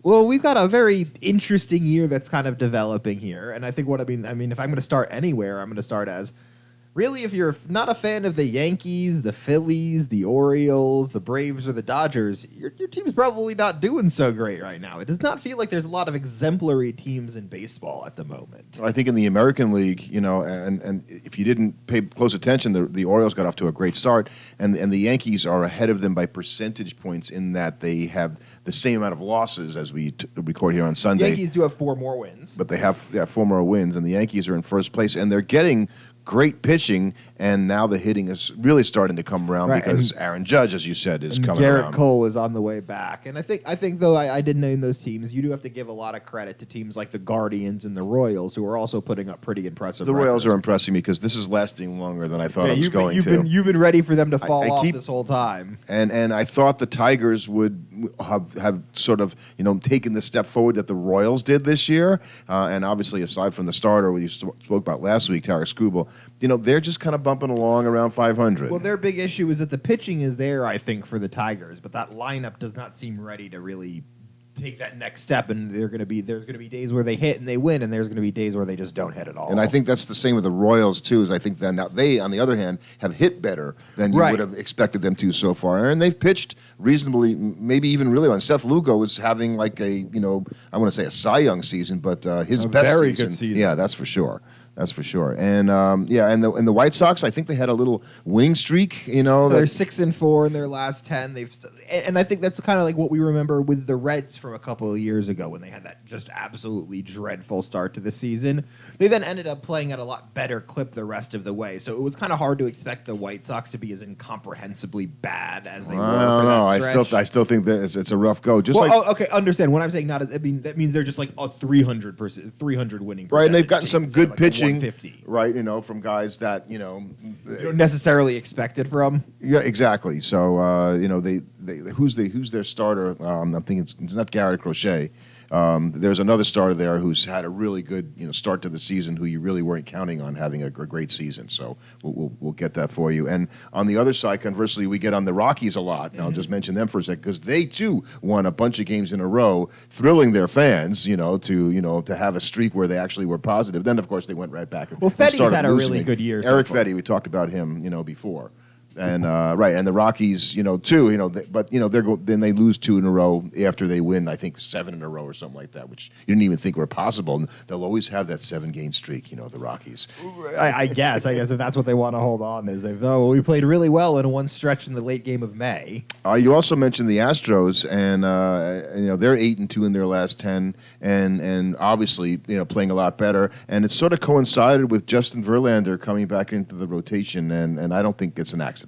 Well, we've got a very interesting year that's kind of developing here, and I think if I'm going to start anywhere, I'm going to start as really, if you're not a fan of the Yankees, the Phillies, the Orioles, the Braves, or the Dodgers, your team's probably not doing so great right now. It does not feel like there's a lot of exemplary teams in baseball at the moment. I think in the American League, and if you didn't pay close attention, the Orioles got off to a great start, and the Yankees are ahead of them by percentage points in that they have the same amount of losses as we record here on Sunday. The Yankees do have 4 more wins. But they have 4 more wins, and the Yankees are in first place, and they're getting great pitching, and now the hitting is really starting to come around because Aaron Judge, as you said, is coming around. Garrett Cole is on the way back. And I think though I did name those teams, you do have to give a lot of credit to teams like the Guardians and the Royals, who are also putting up pretty impressive The records. Royals are impressing me because this is lasting longer than I thought it was going to. You've been ready for them to fall off this whole time. And I thought the Tigers would have sort of, taken the step forward that the Royals did this year. And obviously, aside from the starter we spoke about last week, Tarek Skubal, they're just kind of bumping along around 500. Well, their big issue is that the pitching is there, I think, for the Tigers, but that lineup does not seem ready to really take that next step. And there's going to be days where they hit and they win, and there's going to be days where they just don't hit at all. And I think that's the same with the Royals too. Is I think that now they, on the other hand, have hit better than you would have expected them to so far, and they've pitched reasonably, maybe even really well. Seth Lugo was having like I want to say a Cy Young season, but his best very good season. Yeah, that's for sure. That's for sure. And and the White Sox, I think they had a little winning streak. They're 6-4 in their last 10. And I think that's kind of like what we remember with the Reds from a couple of years ago when they had that just absolutely dreadful start to the season. They then ended up playing at a lot better clip the rest of the way. So it was kind of hard to expect the White Sox to be as incomprehensibly bad as they were. I don't know. I still think that it's a rough go. Okay, understand. When I'm saying that means they're just like a 300 winning percentage. Right, and they've gotten some good like pitching. 150. Right, from guys that you don't necessarily expect it from. Yeah, exactly. So who's their starter? I'm thinking it's not Garrett Crochet. There's another starter there who's had a really good start to the season who you really weren't counting on having a great season. So we'll get that for you. And on the other side, conversely, we get on the Rockies a lot. And I'll just mention them for a second because they too won a bunch of games in a row, thrilling their fans, to have a streak where they actually were positive. Then of course they went right back. Well, Fetty's had a really good year. Eric Fetty, we talked about him, before. And and the Rockies, too, then they lose 2 in a row after they win, I think 7 in a row or something like that, which you didn't even think were possible. And they'll always have that 7-game streak, the Rockies. I guess if that's what they want to hold on is we played really well in one stretch in the late game of May. You also mentioned the Astros, and they're 8-2 in their last 10, and obviously playing a lot better. And it sort of coincided with Justin Verlander coming back into the rotation, and I don't think it's an accident.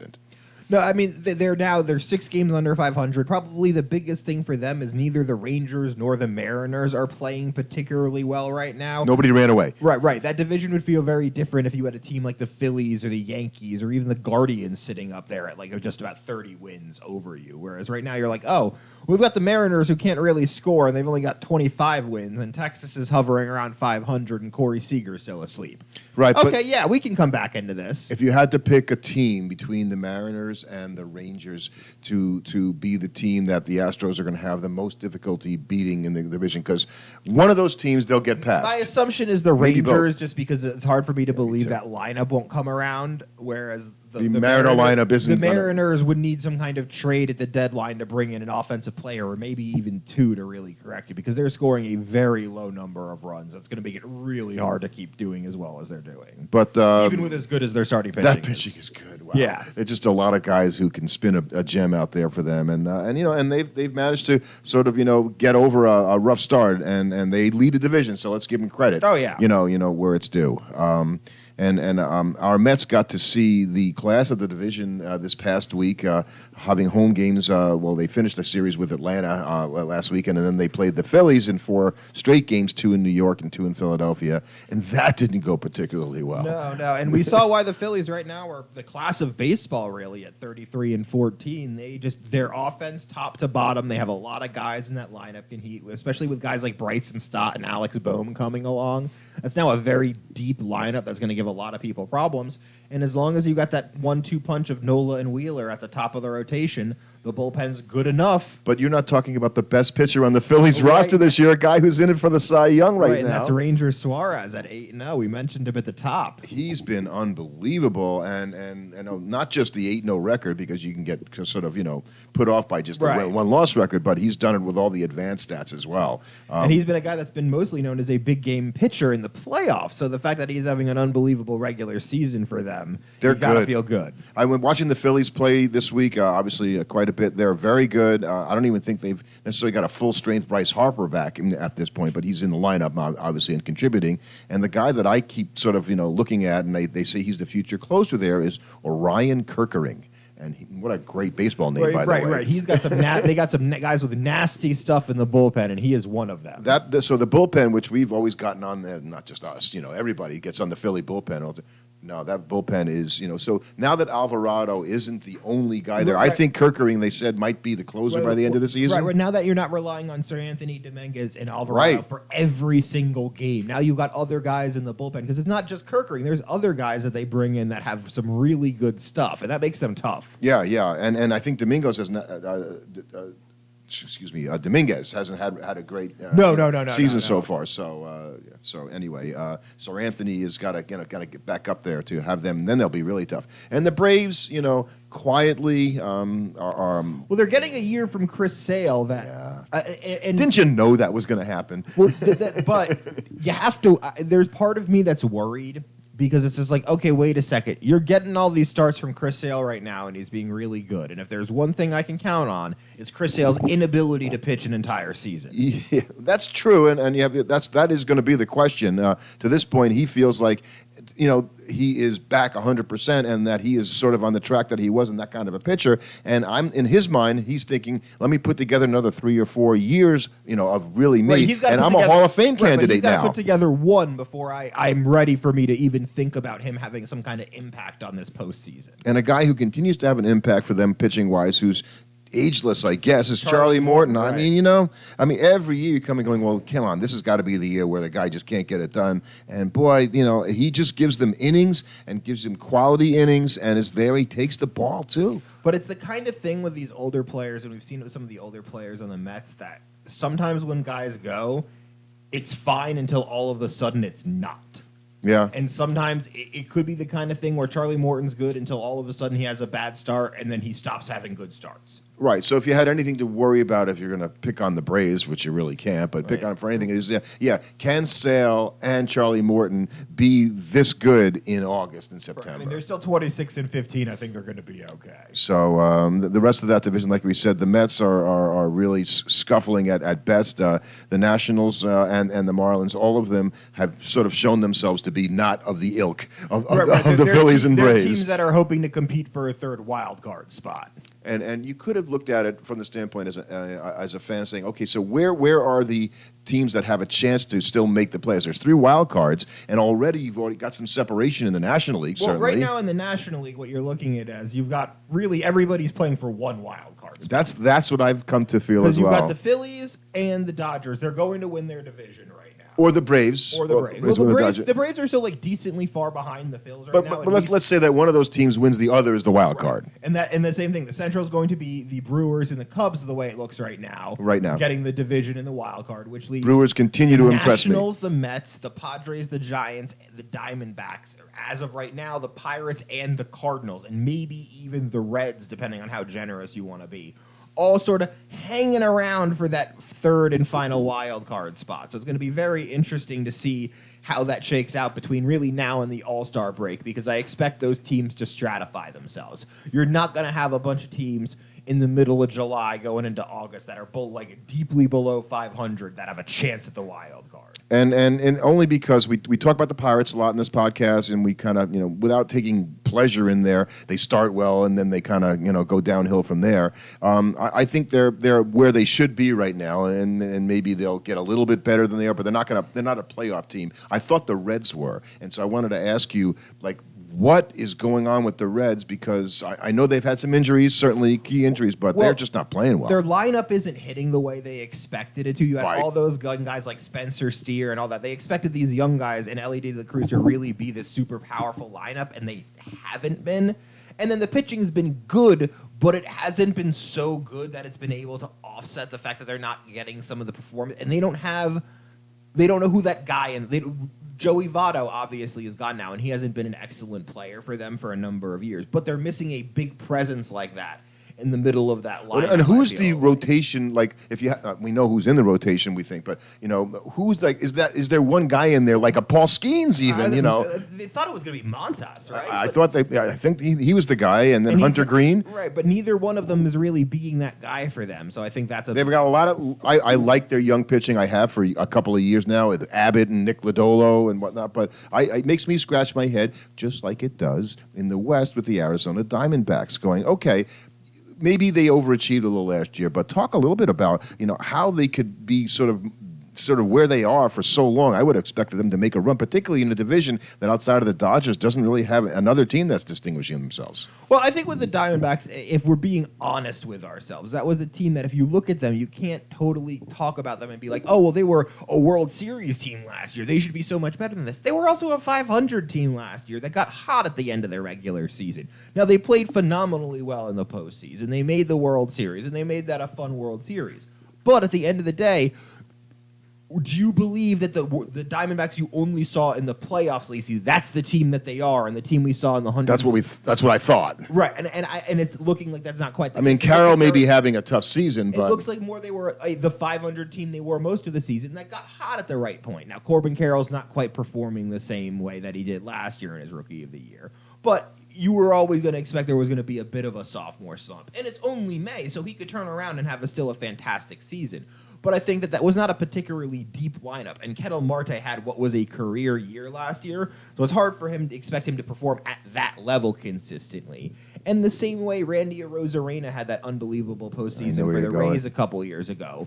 No, I mean, they're 6 games under 500. Probably the biggest thing for them is neither the Rangers nor the Mariners are playing particularly well right now. Nobody ran away. Right. That division would feel very different if you had a team like the Phillies or the Yankees or even the Guardians sitting up there at like just about 30 wins over you. Whereas right now you're like, oh, we've got the Mariners who can't really score and they've only got 25 wins, and Texas is hovering around 500 and Corey Seager's still asleep. Right. Okay, yeah, we can come back into this. If you had to pick a team between the Mariners and the Rangers to be the team that the Astros are going to have the most difficulty beating in the division, because one of those teams they'll get past. My assumption is the Rangers, just because it's hard for me to believe that lineup won't come around, whereas the Mariner lineup isn't. The Mariners would need some kind of trade at the deadline to bring in an offensive player, or maybe even 2 to really correct it, because they're scoring a very low number of runs. That's going to make it really hard to keep doing as well as they're doing. But even with as good as their starting pitching, that pitching is good. Wow. Yeah, it's just a lot of guys who can spin a gem out there for them, and they've managed to sort of get over a rough start, and they lead the division. So let's give them credit. Oh yeah, where it's due. And our Mets got to see the class of the division this past week, having home games. They finished a series with Atlanta last weekend, and then they played the Phillies in 4 straight games, 2 in New York and 2 in Philadelphia, and that didn't go particularly well. No, and we saw why the Phillies right now are the class of baseball, really, at 33-14. Their offense, top to bottom, they have a lot of guys in that lineup can heat, especially with guys like Bryson Stott and Alex Bohm coming along. That's now a very deep lineup that's going to give a lot of people problems. And as long as you got that 1-2 punch of Nola and Wheeler at the top of the rotation, The bullpen's good enough. But you're not talking about the best pitcher on the Phillies Right. roster this year, a guy who's in it for the Cy Young right And now. that's Ranger Suarez at 8-0. We mentioned him at the top. He's been unbelievable, and not just the 8-0 record, because you can get sort of, put off by just the Right. one-loss record, but he's done it with all the advanced stats as well. And he's been a guy that's been mostly known as a big game pitcher in the playoffs. So the fact that he's having an unbelievable regular season for them, They're you gotta good. feel good. I went watching the Phillies play this week, obviously quite a bit. They're very good. I don't even think they've necessarily got a full-strength Bryce Harper back at this point, but he's in the lineup, obviously, and contributing. And the guy that I keep sort of, looking at, and they say he's the future closer there, is Orion Kerkering. And what a great baseball name, by the way. Right. He's got some. They got some guys with nasty stuff in the bullpen, and he is one of them. So the bullpen, which we've always gotten on there, not just us, everybody gets on the Philly bullpen. No, that bullpen is, so now that Alvarado isn't the only guy there, I think Kerkering, they said, might be the closer by the end of the season. Right, now that you're not relying on Sir Anthony Dominguez and Alvarado for every single game, now you've got other guys in the bullpen, because it's not just Kerkering. There's other guys that they bring in that have some really good stuff, and that makes them tough. Yeah, and I think Dominguez has not. Dominguez hasn't had a great season so far. So anyway, so Anthony has got to get back up there to have them. And then they'll be really tough. And the Braves, quietly are. Well, they're getting a year from Chris Sale. And didn't you know that was going to happen? Well, but you have to. There's part of me that's worried. Because it's just like, okay, wait a second. You're getting all these starts from Chris Sale right now, and he's being really good. And if there's one thing I can count on, it's Chris Sale's inability to pitch an entire season. Yeah, that's true, and that is going to be the question. To this point, he feels like, he is back 100%, and that he is sort of on the track that he wasn't that kind of a pitcher. And I'm in his mind, he's thinking, let me put together another 3 or 4 years, of really me, and I'm a Hall of Fame candidate he's gotta now. Put together one before I'm ready for me to even think about him having some kind of impact on this postseason. And a guy who continues to have an impact for them pitching wise, who's ageless, I guess, is Charlie Morton. Right. I mean, every year you come and going, well, come on, this has got to be the year where the guy just can't get it done. And boy, he just gives them innings and gives them quality innings, and is there. He takes the ball too. But it's the kind of thing with these older players, and we've seen it with some of the older players on the Mets, that sometimes when guys go, it's fine until all of a sudden it's not. Yeah. And sometimes it could be the kind of thing where Charlie Morton's good until all of a sudden he has a bad start, and then he stops having good starts. Right. So if you had anything to worry about, if you're going to pick on the Braves, which you really can't, but pick on them for anything, is can Sale and Charlie Morton be this good in August and September? I mean, they're still 26-15. I think they're going to be okay. So the rest of that division, like we said, the Mets are really scuffling at best. The Nationals and the Marlins, all of them have sort of shown themselves to be not of the ilk of the Phillies and Braves. They're teams that are hoping to compete for a third wild card spot. And you could have looked at it from the standpoint as a fan, saying, okay, so where are the teams that have a chance to still make the playoffs? There's 3 wild cards, and you've already got some separation in the National League. Well, certainly. right now in the National League, what you're looking at is you've got really everybody's playing for one wild card spot. That's what I've come to feel as well. Because you've got the Phillies and the Dodgers. They're going to win their division right now. Or the Braves. Or the Braves. Well, the Braves are still decently far behind the Phils right now. But let's say that one of those teams wins, the other is the wild card. And the same thing. The Central is going to be the Brewers and the Cubs the way it looks right now. Right now. Getting the division and the wild card, which leaves Brewers continue to impress me. Nationals, the Mets, the Padres, the Giants, the Diamondbacks. As of right now, the Pirates and the Cardinals, and maybe even the Reds, depending on how generous you want to be. All sort of hanging around for that third and final wild card spot. So it's going to be very interesting to see how that shakes out between really now and the All-Star break, because I expect those teams to stratify themselves. You're not going to have a bunch of teams in the middle of July going into August that are deeply below 500 that have a chance at the wild card. And only because we talk about the Pirates a lot in this podcast, and we kind of, without taking pleasure in there, they start well and then they kind of, go downhill from there. I think they're where they should be right now, and maybe they'll get a little bit better than they are, but they're not a playoff team. I thought the Reds were, and so I wanted to ask you, what is going on with the Reds? Because I know they've had some injuries, certainly key injuries, but they're just not playing well. Their lineup isn't hitting the way they expected it to. You had Right. all those gun guys like Spencer Steer and all that. They expected these young guys and LED de la Cruz to really be this super powerful lineup, and they haven't been. And then the pitching's been good, but it hasn't been so good that it's been able to offset the fact that they're not getting some of the performance. And they don't know who that guy and Joey Votto obviously is gone now, and he hasn't been an excellent player for them for a number of years. But they're missing a big presence like that in the middle of that line. And who's the rotation? Like, if we know who's in the rotation, we think, but who's like? Is there one guy in there like a Paul Skeens even? They thought it was going to be Montas, right? I think he was the guy, and then Hunter Green, right? But neither one of them is really being that guy for them. So I think they've got a lot of. I like their young pitching. I have for a couple of years now with Abbott and Nick Lodolo and whatnot. But it makes me scratch my head, just like it does in the West with the Arizona Diamondbacks. Going, okay, maybe they overachieved a little last year, but talk a little bit about how they could be sort of where they are for so long. I would have expected them to make a run, particularly in a division that outside of the Dodgers doesn't really have another team that's distinguishing themselves. Well, I think with the Diamondbacks, if we're being honest with ourselves, that was a team that if you look at them, you can't totally talk about them and be like, oh, well, they were a World Series team last year. They should be so much better than this. They were also a 500 team last year that got hot at the end of their regular season. Now, they played phenomenally well in the postseason. They made the World Series, and they made that a fun World Series. But at the end of the day, do you believe that the Diamondbacks you only saw in the playoffs, Lacey, that's the team that they are, and the team we saw in the 100s? That's what I thought. Right, and it's looking like that's not quite the case. I mean, Carroll may be having a tough season, but it looks like more they were the 500 team they were most of the season that got hot at the right point. Now, Corbin Carroll's not quite performing the same way that he did last year in his Rookie of the Year, but you were always going to expect there was going to be a bit of a sophomore slump, and it's only May, so he could turn around and have still a fantastic season. But I think that was not a particularly deep lineup. And Ketel Marte had what was a career year last year. So it's hard for him to expect him to perform at that level consistently. And the same way Randy Arozarena had that unbelievable postseason for the Rays a couple years ago.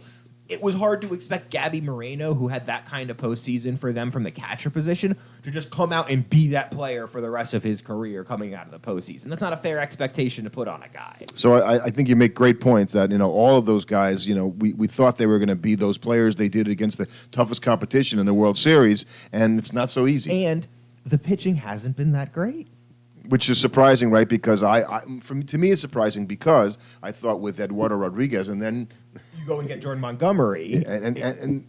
It was hard to expect Gabby Moreno, who had that kind of postseason for them from the catcher position, to just come out and be that player for the rest of his career coming out of the postseason. That's not a fair expectation to put on a guy. So I think you make great points that, all of those guys, we thought they were going to be those players they did against the toughest competition in the World Series, and it's not so easy. And the pitching hasn't been that great. Which is surprising, right? Because to me, it's surprising because I thought with Eduardo Rodriguez, and then you go and get Jordan Montgomery, and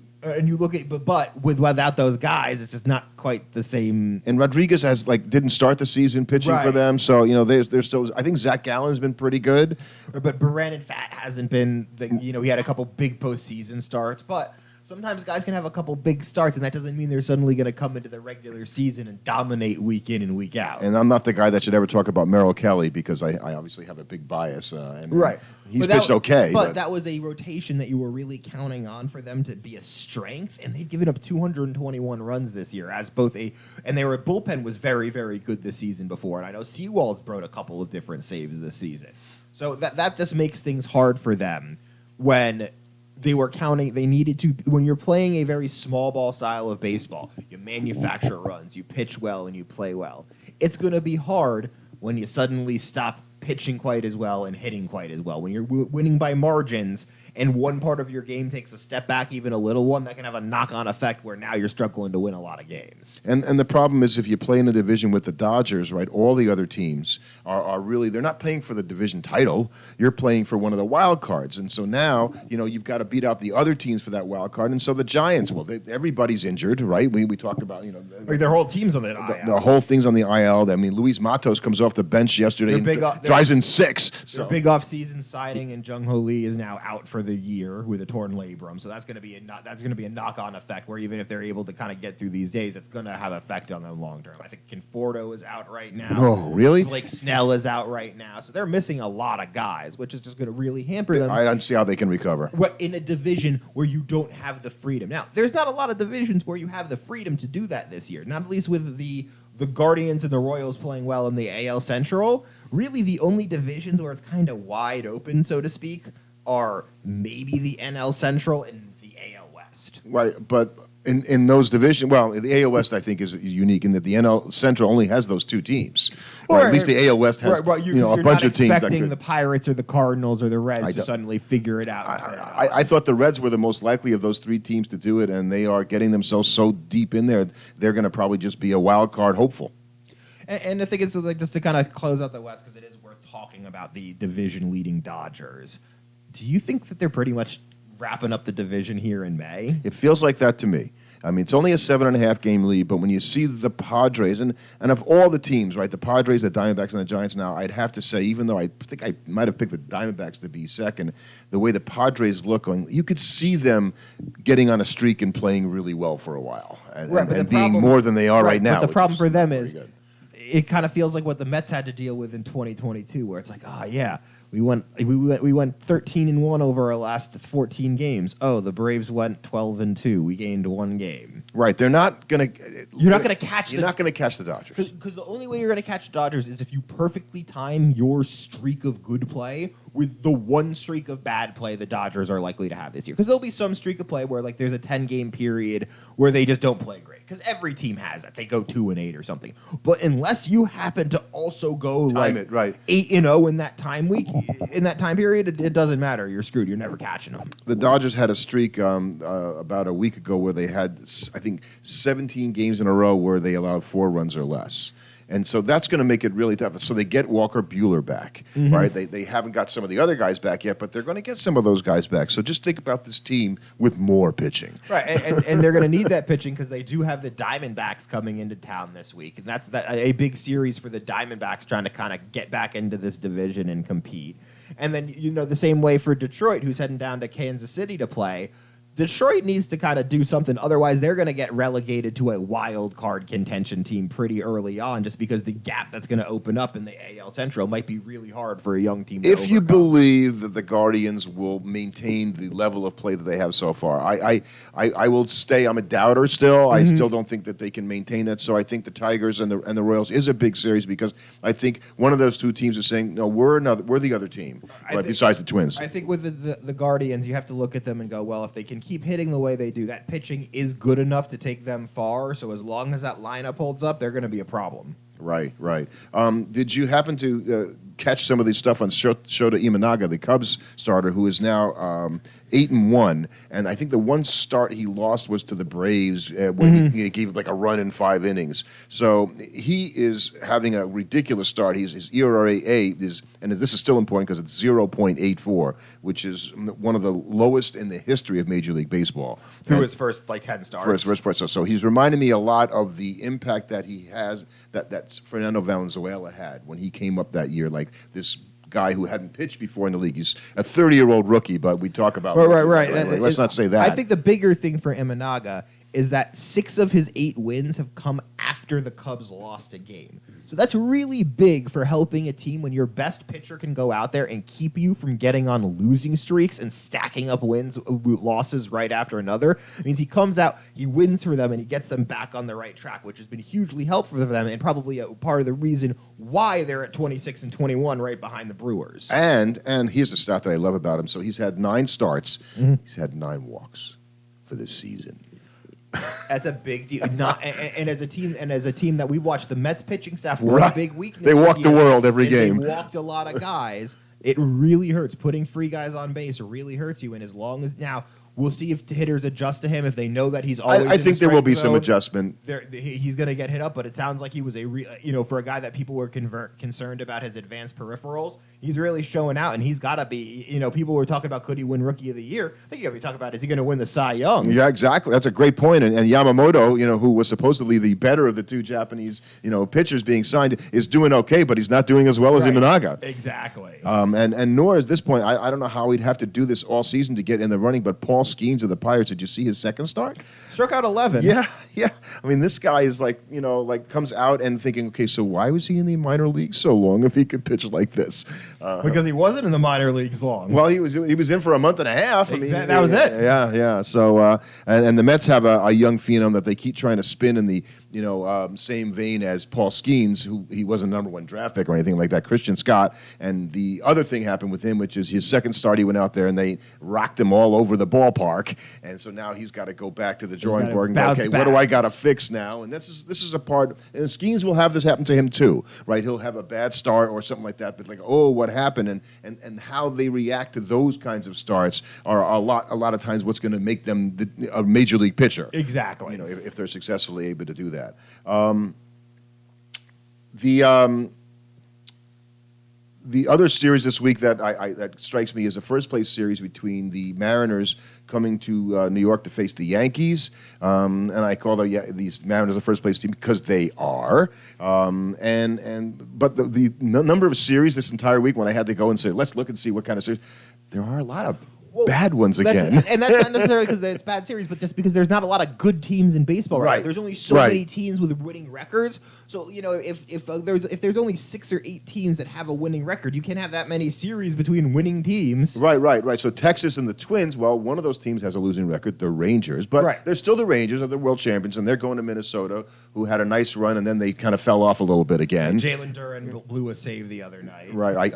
you look at but without those guys, it's just not quite the same. And Rodriguez didn't start the season pitching for them, so there's still. I think Zach Gallen's been pretty good, but Brandon Pfaadt hasn't been. He had a couple big postseason starts, but. Sometimes guys can have a couple big starts, and that doesn't mean they're suddenly going to come into the regular season and dominate week in and week out. And I'm not the guy that should ever talk about Merrill Kelly because I obviously have a big bias. Right. He's pitched okay. But that was a rotation that you were really counting on for them to be a strength, and they've given up 221 runs this year and their bullpen was very, very good this season before. And I know Sewald's brought a couple of different saves this season. So that just makes things hard for them when they were counting. They needed to. When you're playing a very small ball style of baseball, you manufacture runs, you pitch well, and you play well. It's going to be hard when you suddenly stop pitching quite as well and hitting quite as well. When you're winning by margins and one part of your game takes a step back, even a little one, that can have a knock-on effect where now you're struggling to win a lot of games. And the problem is if you play in a division with the Dodgers, right, all the other teams are really, they're not playing for the division title. You're playing for one of the wild cards. And so now, you've got to beat out the other teams for that wild card. And so the Giants, everybody's injured, right? We talked about, their whole team's on the IL. The whole thing's on the IL. I mean, Luis Matos comes off the bench yesterday and drives in 6. Their big off-season signing, and Jung Ho Lee is now out for the year with a torn labrum. So that's going to be a knock-on effect where even if they're able to kind of get through these days, it's going to have an effect on them long-term. I think Conforto is out right now. Oh, really? Blake Snell is out right now. So they're missing a lot of guys, which is just going to really hamper them. I don't see how they can recover. In a division where you don't have the freedom. Now, there's not a lot of divisions where you have the freedom to do that this year, not at least with the Guardians and the Royals playing well in the AL Central. Really, the only divisions where it's kind of wide open, so to speak, are maybe the NL Central and the AL West. Right, but in those divisions, the AL West I think is unique in that the NL Central only has those 2 teams. Or at least the AL West has a bunch of teams. You're not expecting the Pirates or the Cardinals or the Reds to suddenly figure it out. I thought the Reds were the most likely of those 3 teams to do it, and they are getting themselves so deep in there, they're going to probably just be a wild card hopeful. And I think it's like just to kind of close out the West because it is worth talking about the division-leading Dodgers. Do you think that they're pretty much wrapping up the division here in May? It feels like that to me. I mean, it's only a 7.5 game lead, but when you see the Padres, and of all the teams, right, the Padres, the Diamondbacks, and the Giants now, I'd have to say, even though I think I might have picked the Diamondbacks to be second, the way the Padres look, you could see them getting on a streak and playing really well for a while, and being more than they are right now. But the problem for them is it kind of feels like what the Mets had to deal with in 2022, where it's like, we went 13-1 over our last 14 games. Oh, the Braves went 12-2. We gained 1 game. Right. They're not going to. You're not going to catch. You're not going to catch the Dodgers because the only way you're going to catch the Dodgers is if you perfectly time your streak of good play with the one streak of bad play the Dodgers are likely to have this year. Because there'll be some streak of play where like there's a 10-game period where they just don't play great. Because every team has that. They go 2-8 or something. But unless you happen to also go 8-0 in that time period, it doesn't matter. You're screwed. You're never catching them. The Dodgers had a streak about a week ago where they had, I think, 17 games in a row where they allowed 4 runs or less. And so that's going to make it really tough. So they get Walker Buehler back, right? They haven't got some of the other guys back yet, but they're going to get some of those guys back. So just think about this team with more pitching. Right, and they're going to need that pitching because they do have the Diamondbacks coming into town this week. And that's a big series for the Diamondbacks trying to kind of get back into this division and compete. And then, the same way for Detroit, who's heading down to Kansas City to play. Detroit needs to kind of do something. Otherwise, they're going to get relegated to a wild card contention team pretty early on just because the gap that's going to open up in the AL Central might be really hard for a young team to overcome. You believe that the Guardians will maintain the level of play that they have so far, I will stay. I'm a doubter still. I still don't think that they can maintain that. So I think the Tigers and the Royals is a big series because I think one of those two teams is saying, no, we're the other team, besides the Twins. I think with the Guardians, you have to look at them and go, well, if they can keep hitting the way they do, that pitching is good enough to take them far. So as long as that lineup holds up, they're going to be a problem. Right. Did you happen to catch some of this stuff on Shota Imanaga, the Cubs starter, who is now 8-1, and I think the one start he lost was to the Braves when he gave like a run in 5 innings. So he is having a ridiculous start. His ERA is, and this is still important because it's 0.84, which is one of the lowest in the history of Major League Baseball. Through his first 10 starts. So he's reminding me a lot of the impact that he has that Fernando Valenzuela had when he came up that year, like this guy who hadn't pitched before in the league. He's a 30-year-old rookie, but we talk about right. Let's not say that. I think the bigger thing for Imanaga is that 6 of his 8 wins have come after the Cubs lost a game. So that's really big for helping a team when your best pitcher can go out there and keep you from getting on losing streaks and stacking up losses right after another. It means he comes out, he wins for them, and he gets them back on the right track, which has been hugely helpful for them and probably a part of the reason why they're at 26-21 right behind the Brewers. And here's the stat that I love about him. So he's had 9 starts. He's had 9 walks for this season. That's a big deal. And as a team that we watched, the Mets pitching staff were a big weakness. They walked the world every game. They walked a lot of guys. It really hurts. Putting free guys on base really hurts you. And as long as now, we'll see if hitters adjust to him. If they know that he's always, I think there will be some adjustment. He's going to get hit up. But it sounds like he was for a guy that people were concerned about his advanced peripherals. He's really showing out, and he's got to be. People were talking about could he win Rookie of the Year. I think you got to be talking about is he going to win the Cy Young? Yeah, exactly. That's a great point. And Yamamoto, who was supposedly the better of the 2 Japanese, pitchers being signed, is doing okay, but he's not doing as well as Imanaga. Exactly. And nor at this point, I don't know how he'd have to do this all season to get in the running. But Paul Skeens of the Pirates, did you see his second start? Struck out 11. Yeah. I mean, this guy is comes out and thinking, okay, so why was he in the minor leagues so long if he could pitch like this? Because he wasn't in the minor leagues long. Well, he was in for a month and a half. That was it. Yeah. So, and the Mets have a young phenom that they keep trying to spin in the same vein as Paul Skeens, who he wasn't a number 1 draft pick or anything like that, Christian Scott. And the other thing happened with him, which is his second start, he went out there and they rocked him all over the ballpark. And so now he's got to go back to the drawing board and go, okay, what do I got to fix now? And this is a part, and Skeens will have this happen to him too, right? He'll have a bad start or something like that, but what happened? And how they react to those kinds of starts are a lot of times what's going to make them a major league pitcher. Exactly. If they're successfully able to do that. The other series this week that strikes me is a first place series between the Mariners coming to New York to face the Yankees, and I call these Mariners the first place team because they are. But the number of series this entire week when I had to go and say let's look and see what kind of series, there are a lot of bad ones again. And that's not necessarily because it's bad series, but just because there's not a lot of good teams in baseball right now. There's only so many teams with winning records. So, if there's only 6 or 8 teams that have a winning record, you can't have that many series between winning teams. Right. So Texas and the Twins, well, one of those teams has a losing record, the Rangers. But they're still the Rangers, are the world champions, and they're going to Minnesota, who had a nice run, and then they kind of fell off a little bit again. And Jalen Duran blew a save the other night. Right.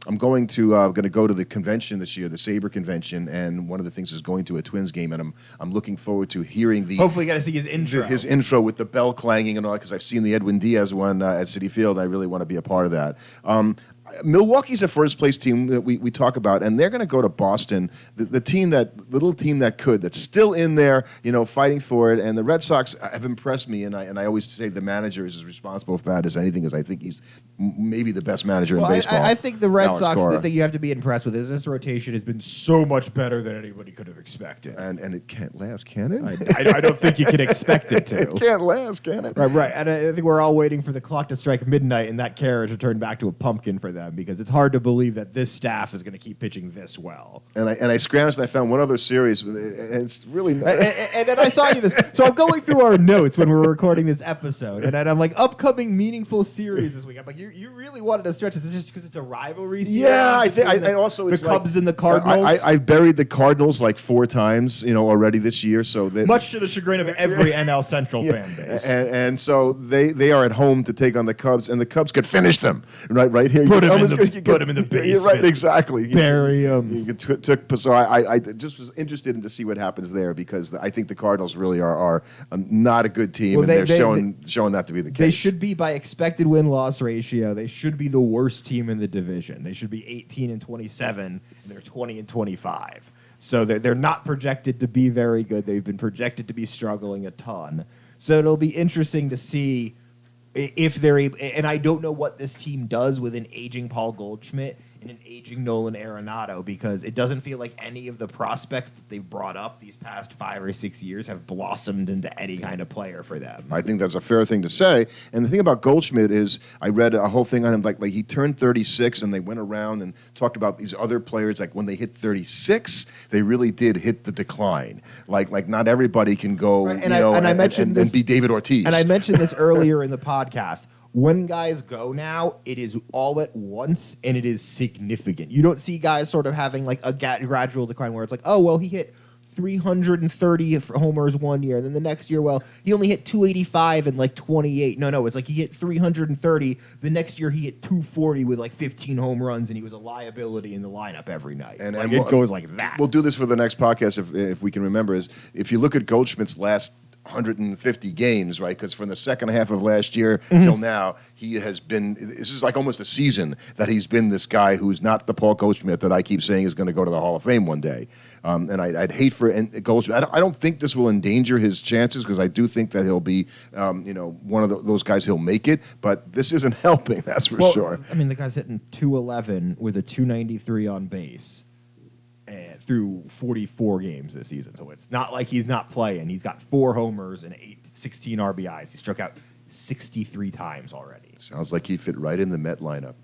I'm going to go to the convention this year, the Sabre convention, and one of the things is going to a Twins game, and I'm looking forward to hearing hopefully got to see his intro. His intro with the bell clanging and all that, because I've seen the Edwin Diaz one at Citi Field, and I really want to be a part of that. Milwaukee's a first place team that we talk about, and they're going to go to Boston. The little team that's still in there, fighting for it. And the Red Sox have impressed me, and I always say the manager is as responsible for that as anything, as I think he's maybe the best manager in baseball. I think the Red Sox, the thing you have to be impressed with is this rotation has been so much better than anybody could have expected. And it can't last, can it? I don't think you can expect it to. It can't last, can it? Right. And I think we're all waiting for the clock to strike midnight and that carriage to turn back to a pumpkin for them, because it's hard to believe that this staff is going to keep pitching this well. And I scrounged and I found one other series, and it's really and then I saw you this. So I'm going through our notes when we're recording this episode, and I'm like, upcoming meaningful series this week. I'm like, you really wanted to stretch this. Is this just because it's a rivalry series? Yeah, I also the Cubs and the Cardinals. I've buried the Cardinals like 4 times, already this year. So much to the chagrin of every NL Central fan base. And so they are at home to take on the Cubs, and the Cubs could finish them right here. Put them in the basement. Right, exactly. Bury them. So I just was interested to see what happens there, because I think the Cardinals really are not a good team, and they're showing that to be the case. They should be, by expected win-loss ratio, they should be the worst team in the division. They should be 18-27, and they're 20-25. So they're not projected to be very good. They've been projected to be struggling a ton. So it'll be interesting to see if they're able, and I don't know what this team does with an aging Paul Goldschmidt and an aging Nolan Arenado, because it doesn't feel like any of the prospects that they've brought up these past 5 or 6 years have blossomed into any kind of player for them. I think that's a fair thing to say. And the thing about Goldschmidt is, I read a whole thing on him, like he turned 36, and they went around and talked about these other players, like when they hit 36, they really did hit the decline. Like not everybody can go, and be David Ortiz. And I mentioned this earlier in the podcast. When guys go now, it is all at once, and it is significant. You don't see guys sort of having like a gradual decline where it's like, oh, well, he hit 330 homers one year, and then the next year, well, he only hit 285 and like 28. No, it's like he hit 330. The next year, he hit 240 with like 15 home runs, and he was a liability in the lineup every night. And it goes like that. We'll do this for the next podcast if we can remember. Is if you look at Goldschmidt's last 150 games, right? Because from the second half of last year till now, he has been. This is like almost a season that he's been this guy who's not the Paul Goldschmidt that I keep saying is going to go to the Hall of Fame one day. And I'd hate for Goldschmidt. I don't think this will endanger his chances, because I do think that he'll be, one of those guys. He'll make it, but this isn't helping. That's for sure. I mean, the guy's hitting 211 with a 293 on base through 44 games this season. So it's not like he's not playing. He's got 4 homers and 16 RBIs. He struck out 63 times already. Sounds like he'd fit right in the Met lineup.